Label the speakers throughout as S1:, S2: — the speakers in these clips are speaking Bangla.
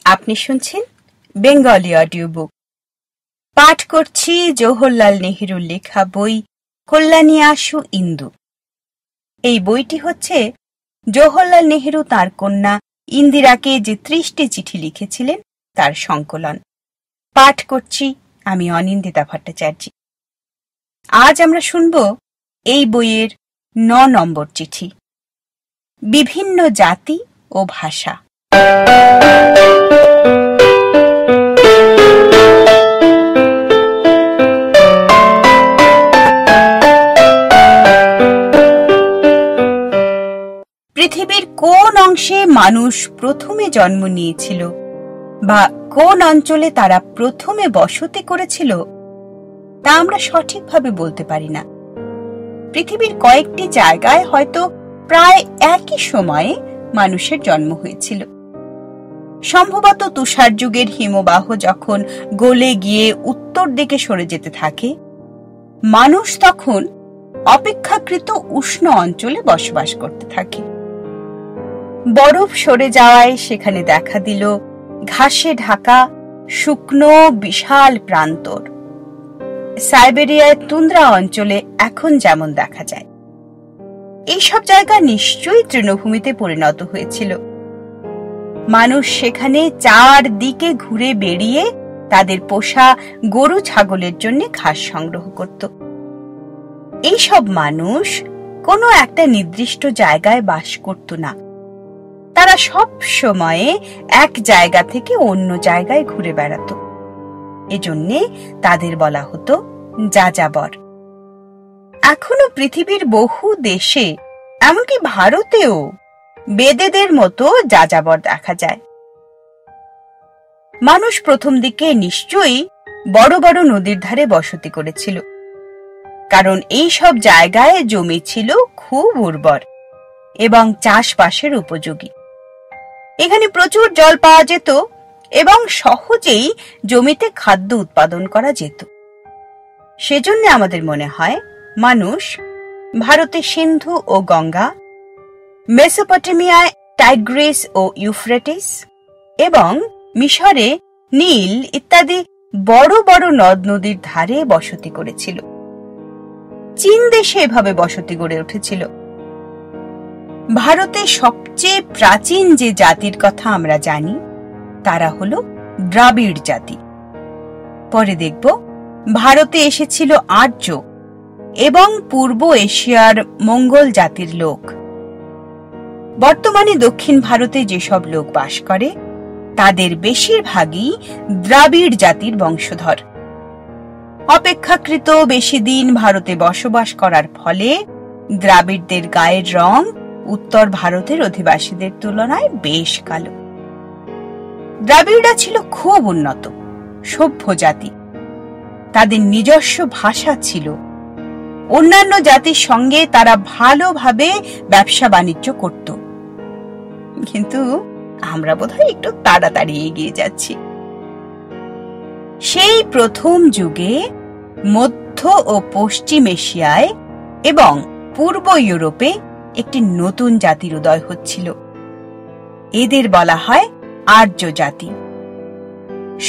S1: আপনি শুনছেন বেঙ্গলি অডিও বুক। পাঠ করছি জওহরলাল নেহেরুর লেখা বই কল্যাণী আশু ইন্দু। এই বইটি হচ্ছে জওহরলাল নেহেরু তাঁর কন্যা ইন্দিরাকে যে 30টি চিঠি লিখেছিলেন তার সংকলন। পাঠ করছি আমি অনিন্দিতা ভট্টাচার্য। আজ আমরা শুনব এই বইয়ের 9 নম্বর চিঠি, বিভিন্ন জাতি ও ভাষা। পৃথিবীর কোন অংশে মানুষ প্রথমে জন্ম নিয়েছিল বা কোন অঞ্চলে তারা প্রথমে বসতি করেছিল তা আমরা সঠিকভাবে বলতে পারি না। পৃথিবীর কয়েকটি জায়গায় হয়তো প্রায় একই সময়ে মানুষের জন্ম হয়েছিল। সম্ভবত তুষার যুগের হিমবাহ যখন গলে গিয়ে উত্তর দিকে সরে যেতে থাকে, মানুষ তখন অপেক্ষাকৃত উষ্ণ অঞ্চলে বসবাস করতে থাকে। বরফ সরে যাওয়ায় সেখানে দেখা দিল ঘাসে ঢাকা শুকনো বিশাল প্রান্তর। সাইবেরিয়ার তুন্দ্রা অঞ্চলে এখন যেমন দেখা যায়। এইসব জায়গা নিশ্চয়ই তৃণভূমিতে পরিণত হয়েছিল। মানুষ সেখানে চারদিকে ঘুরে বেড়িয়ে তাদের পোষা গরু ছাগলের জন্য ঘাস সংগ্রহ করত। এইসব মানুষ কোনো একটা নির্দিষ্ট জায়গায় বাস করত না। তারা সব সময়ে এক জায়গা থেকে অন্য জায়গায় ঘুরে বেড়াত। এজন্যে তাদের বলা হতো যাযাবর। এখনো পৃথিবীর বহু দেশে, এমনকি ভারতেও বেদেদের মতো যাযাবর দেখা যায়। মানুষ প্রথম দিকে নিশ্চয়ই বড় বড় নদীর ধারে বসতি করেছিল, কারণ এই সব জায়গায় জমি ছিল খুব উর্বর এবং চাষবাসের উপযোগী। এখানে প্রচুর জল পাওয়া যেত এবং সহজেই জমিতে খাদ্য উৎপাদন করা যেত। সেজন্য আমাদের মনে হয় মানুষ ভারতে সিন্ধু ও গঙ্গা, মেসোপটেমিয়ায় টাইগ্রিস ও ইউফ্রেটিস এবং মিশরে নীল ইত্যাদি বড় বড় নদ নদীর ধারে বসতি করেছিল। চীন দেশে এভাবে বসতি গড়ে উঠেছিল। ভারতে সবচেয়ে প্রাচীন যে জাতির কথা আমরা জানি তারা হলো দ্রাবিড় জাতি। পরে দেখব ভারতে এসেছিল আর্য এবং পূর্ব এশিয়ার মঙ্গল জাতির লোক। বর্তমানে দক্ষিণ ভারতে যেসব লোক বাস করে তাদের বেশিরভাগই দ্রাবিড় জাতির বংশধর। অপেক্ষাকৃত বেশি দিন ভারতে বসবাস করার ফলে দ্রাবিড়দের গায়ের রং উত্তর ভারতের অধিবাসীদের তুলনায় বেশ কালো। দ্রাবিড়রা ছিল খুব উন্নত সভ্য জাতি। তাদের নিজস্ব ভাষা ছিল। অন্যান্য জাতির সঙ্গে তারা ভালোভাবে ব্যবসা বাণিজ্য করত। কিন্তু আমরা বোধহয় একটু তাড়াতাড়ি এগিয়ে যাচ্ছি। সেই প্রথম যুগে মধ্য ও পশ্চিম এশিয়ায় এবং পূর্ব ইউরোপে একটি নতুন জাতির উদয় হচ্ছিল। এদের বলা হয় আর্য জাতি।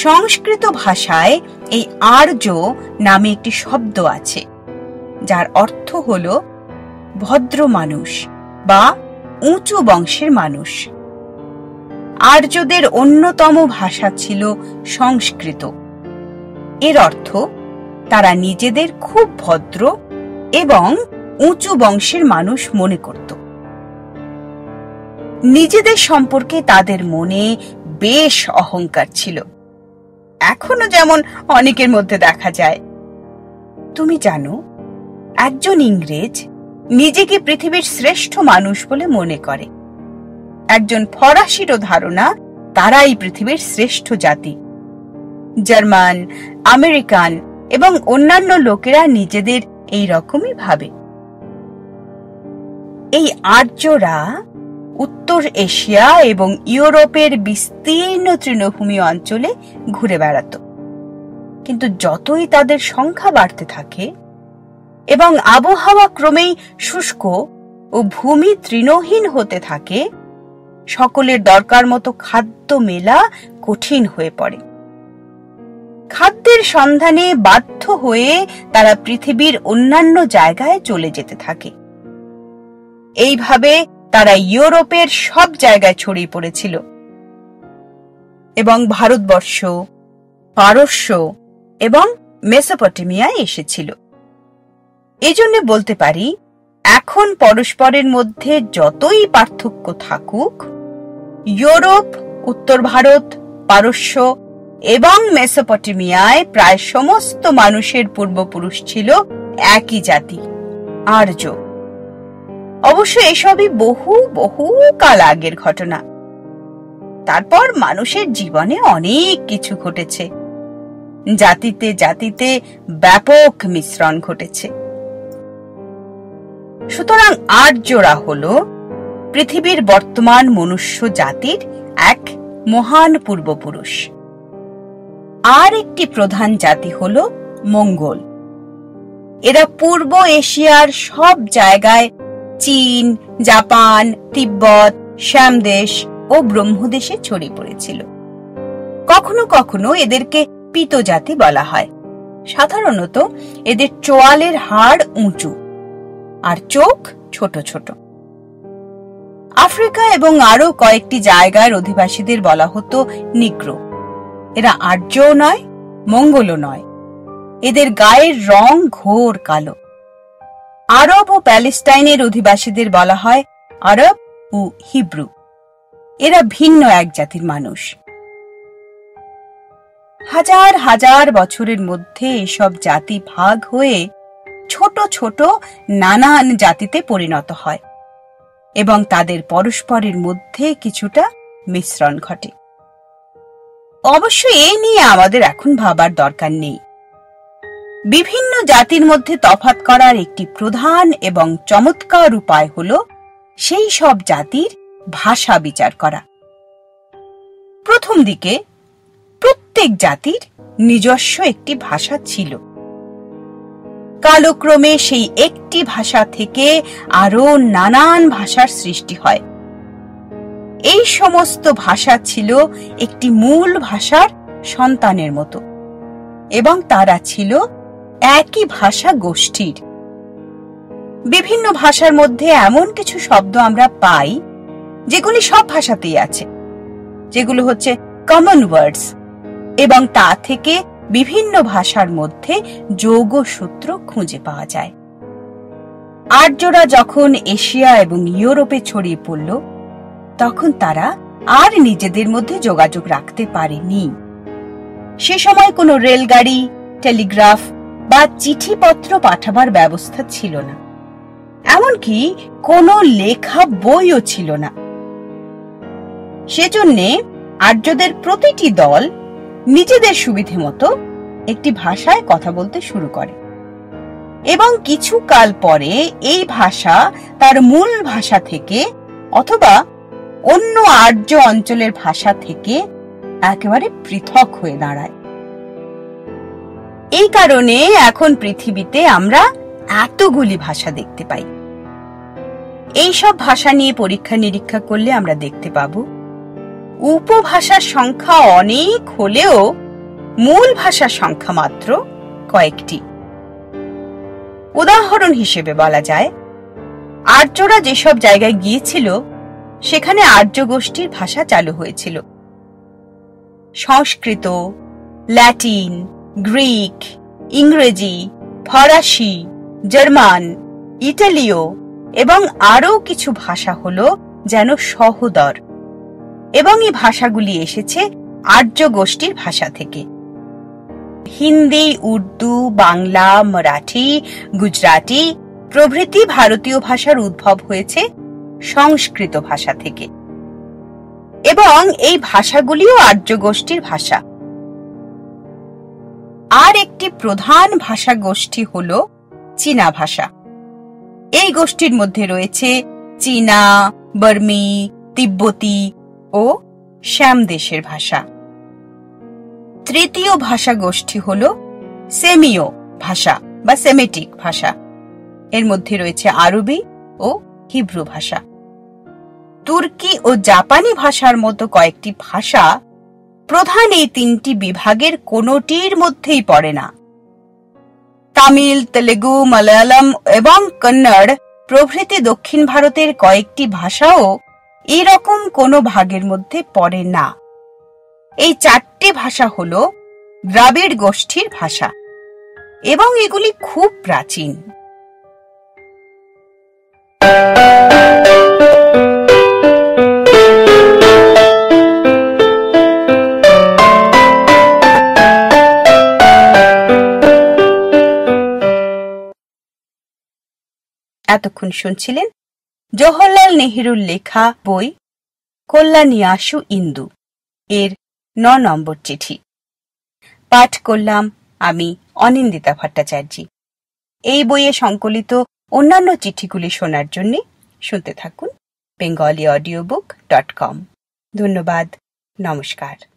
S1: সংস্কৃত ভাষায় এই আর্য নামে একটি শব্দ আছে যার অর্থ হল ভদ্র মানুষ বা উঁচু বংশের মানুষ। আর্যদের অন্যতম ভাষা ছিল সংস্কৃত। এর অর্থ তারা নিজেদের খুব ভদ্র এবং উঁচু বংশের মানুষ মনে করত। নিজেদের সম্পর্কে তাদের মনে বেশ অহংকার ছিল, এখনো যেমন অনেকের মধ্যে দেখা যায়। তুমি জানো, একজন ইংরেজ নিজেকে পৃথিবীর শ্রেষ্ঠ মানুষ বলে মনে করে। একজন ফরাসিরও ধারণা তারাই পৃথিবীর শ্রেষ্ঠ জাতি। জার্মান, আমেরিকান এবং অন্যান্য লোকেরা নিজেদের এই রকমই ভাবে। এই আর্যরা উত্তর এশিয়া এবং ইউরোপের বিস্তীর্ণ তৃণভূমি অঞ্চলে ঘুরে বেড়াত। কিন্তু যতই তাদের সংখ্যা বাড়তে থাকে এবং আবহাওয়া ক্রমেই শুষ্ক ও ভূমি তৃণহীন হতে থাকে, সকলের দরকার মতো খাদ্য মেলা কঠিন হয়ে পড়ে। খাদ্যের সন্ধানে বাধ্য হয়ে তারা পৃথিবীর অন্যান্য জায়গায় চলে যেতে থাকে। এইভাবে তারা ইউরোপের সব জায়গায় ছড়িয়ে পড়েছিল এবং ভারতবর্ষ, পারস্য এবং মেসোপটেমিয়ায় এসেছিল। এজন্য বলতে পারি, এখন পরস্পরের মধ্যে যতই পার্থক্য থাকুক, ইউরোপ, উত্তর ভারত, পারস্য এবং মেসোপটেমিয়ায় প্রায় সমস্ত মানুষের পূর্বপুরুষ ছিল একই জাতি, আর্য। অবশ্য এসবই বহু বহু কাল আগের ঘটনা। তারপর মানুষের জীবনে অনেক কিছু ঘটেছে। জাতিতে জাতিতে ব্যাপক মিশ্রণ ঘটেছে। সুতরাং আর্যরা হল পৃথিবীর বর্তমান মনুষ্য জাতির এক মহান পূর্বপুরুষ। আর একটি প্রধান জাতি হল মঙ্গোল। এরা পূর্ব এশিয়ার সব জায়গায়, চীন, জাপান, তিব্বত, শ্যামদেশ ও ব্রহ্মদেশে ছড়িয়ে পড়েছিল। কখনো কখনো এদেরকে পিত জাতি বলা হয়। সাধারণত এদের চোয়ালের হাড় উঁচু আর চোখ ছোট ছোট। আফ্রিকা এবং আরো কয়েকটি জায়গার অধিবাসীদের বলা হতো নিগ্রো। এরা আর্যও নয়, মঙ্গলও নয়। এদের গায়ের রং ঘোর কালো। আরব ও প্যালেস্টাইনের অধিবাসীদের বলা হয় আরব ও হিব্রু। এরা ভিন্ন এক জাতির মানুষ। হাজার হাজার বছরের মধ্যে এসব জাতি ভাগ হয়ে ছোট ছোট নানান জাতিতে পরিণত হয় এবং তাদের পরস্পরের মধ্যে কিছুটা মিশ্রণ ঘটে। অবশ্য এই নিয়ে আমাদের এখন ভাবার দরকার নেই। বিভিন্ন জাতির মধ্যে তফাৎ করার একটি প্রধান এবং চমৎকার উপায় হল সেই সব জাতির ভাষা বিচার করা। প্রথম দিকে প্রত্যেক জাতির নিজস্ব একটি ভাষা ছিল। কালক্রমে সেই একটি ভাষা থেকে আরো নানান ভাষার সৃষ্টি হয়। এই সমস্ত ভাষা ছিল একটি মূল ভাষার সন্তানের মতো এবং তারা ছিল একই ভাষা গোষ্ঠীর। বিভিন্ন ভাষার মধ্যে এমন কিছু শব্দ আমরা পাই যেগুলি সব ভাষাতেই আছে, যেগুলো হচ্ছে কমন ওয়ার্ডস, এবং তা থেকে বিভিন্ন ভাষার মধ্যে যোগসূত্র খুঁজে পাওয়া যায়। আর্যরা যখন এশিয়া এবং ইউরোপে ছড়িয়ে পড়ল, তখন তারা আর নিজেদের মধ্যে যোগাযোগ রাখতে পারেনি। সে সময় কোনো রেলগাড়ি, টেলিগ্রাফ বা চিঠিপত্র পাঠাবার ব্যবস্থা ছিল না। এমনকি কোনো লেখা বইও ছিল না। সেজন্য আর্যদের প্রতিটি দল নিজেদের সুবিধে মতো একটি ভাষায় কথা বলতে শুরু করে এবং কিছু কাল পরে এই ভাষা তার মূল ভাষা থেকে অথবা অন্য আর্য অঞ্চলের ভাষা থেকে একেবারে পৃথক হয়ে দাঁড়ায়। এই কারণে এখন পৃথিবীতে আমরা এতগুলি ভাষা দেখতে পাই। এই সব ভাষা নিয়ে পরীক্ষা নিরীক্ষা করলে আমরা দেখতে পাব উপভাষার সংখ্যা অনেক হলেও মূল ভাষার সংখ্যা মাত্র কয়েকটি। উদাহরণ হিসেবে বলা যায়, আর্যরা যেসব জায়গায় গিয়েছিল সেখানে আর্য গোষ্ঠীর ভাষা চালু হয়েছিল। সংস্কৃত, ল্যাটিন, গ্রিক, ইংরেজি, ফরাসি, জার্মান, ইটালীয় এবং আরও কিছু ভাষা হল যেন সহোদর, এবং এই ভাষাগুলি এসেছে আর্য গোষ্ঠীর ভাষা থেকে। হিন্দি, উর্দু, বাংলা, মারাঠি, গুজরাটি প্রভৃতি ভারতীয় ভাষার উদ্ভব হয়েছে সংস্কৃত ভাষা থেকে, এবং এই ভাষাগুলিও আর্য গোষ্ঠীর ভাষা। আর একটি প্রধান ভাষা গোষ্ঠী হল চীনা ভাষা। এই গোষ্ঠীর মধ্যে রয়েছে চীনা, বর্মী, তিব্বতী ও শ্যামদেশের ভাষা। তৃতীয় ভাষা গোষ্ঠী হল সেমীয় ভাষা বা সেমেটিক ভাষা। এর মধ্যে রয়েছে আরবি ও হিব্রু ভাষা। তুর্কি ও জাপানি ভাষার মতো কয়েকটি ভাষা প্রধান এই তিনটি বিভাগের কোনোটির মধ্যেই পড়ে না। তামিল, তেলেগু, মালায়ালাম এবং কন্নড় প্রভৃতি দক্ষিণ ভারতের কয়েকটি ভাষাও এরকম কোনো ভাগের মধ্যে পড়ে না। এই চারটি ভাষা হল দ্রাবিড় গোষ্ঠীর ভাষা এবং এগুলি খুব প্রাচীন। এতক্ষণ শুনছিলেন জওহরলাল নেহেরুর লেখা বই কল্যাণীয়াশু ইন্দু এর ৯ নম্বর চিঠি। পাঠ করলাম আমি অনিন্দিতা ভট্টাচার্য। এই বইয়ে সংকলিত অন্যান্য চিঠিগুলি শোনার জন্য শুনতে থাকুন bengali audiobook.com। ধন্যবাদ। নমস্কার।